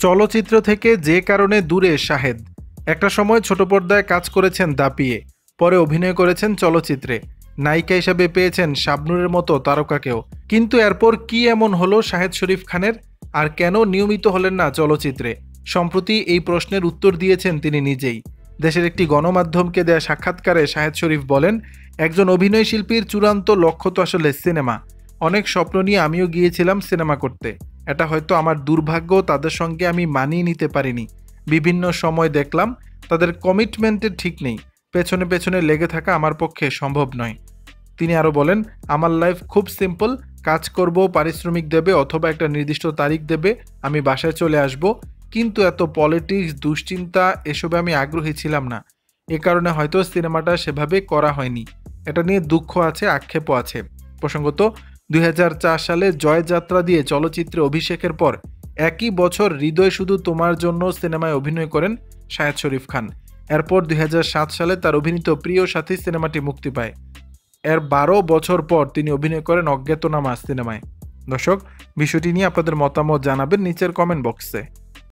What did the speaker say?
চলচ্চিত্র থেকে যে কারণে দূরে শাহেদ। একটা সময় ছোট পর্দায় কাজ করেছেন দাপিয়ে, পরে অভিনয় করেছেন চলচ্চিত্রে, নায়িকা হিসাবে পেয়েছেন শাবনূরের মতো তারকাকেও। কিন্তু এরপর কি এমন হলো শাহেদ শরীফ খানের, আর কেন নিয়মিত হলেন না চলচ্চিত্রে? সম্প্রতি এই প্রশ্নের উত্তর দিয়েছেন তিনি নিজেই। দেশের একটি গণমাধ্যমকে দেয়া সাক্ষাৎকারে শাহেদ শরীফ বলেন, একজন অভিনয় শিল্পীর চূড়ান্ত লক্ষ্য তো আসলে সিনেমা। অনেক স্বপ্ন নিয়ে আমিও গিয়েছিলাম সিনেমা করতে। এটা হয়তো আমার দুর্ভাগ্য, তাদের সঙ্গে আমি মানিয়ে নিতে পারিনি। বিভিন্ন সময় দেখলাম তাদের কমিটমেন্টের ঠিক নেই। পেছনে পেছনে লেগে থাকা আমার পক্ষে সম্ভব নয়। তিনি আরও বলেন, আমার লাইফ খুব সিম্পল, কাজ করব, পারিশ্রমিক দেবে অথবা একটা নির্দিষ্ট তারিখ দেবে, আমি বাসায় চলে আসব। কিন্তু এত পলিটিক্স, দুশ্চিন্তা এসবে আমি আগ্রহী ছিলাম না। এ কারণে হয়তো সিনেমাটা সেভাবে করা হয়নি। এটা নিয়ে দুঃখ আছে, আক্ষেপও আছে। প্রসঙ্গত, 2004 সালে জয়যাত্রা দিয়ে চলচ্চিত্রে অভিষেকের পর একই বছর হৃদয় শুধু তোমার জন্য সিনেমায় অভিনয় করেন শাহেদ শরীফ খান। এরপর 2007 সালে তার অভিনীত প্রিয় সাথী সিনেমাটি মুক্তি পায়। এর 12 বছর পর তিনি অভিনয় করেন অজ্ঞাতনামা সিনেমায়। দর্শক, বিষয়টি নিয়ে আপনাদের মতামত জানাবেন নিচের কমেন্ট বক্সে।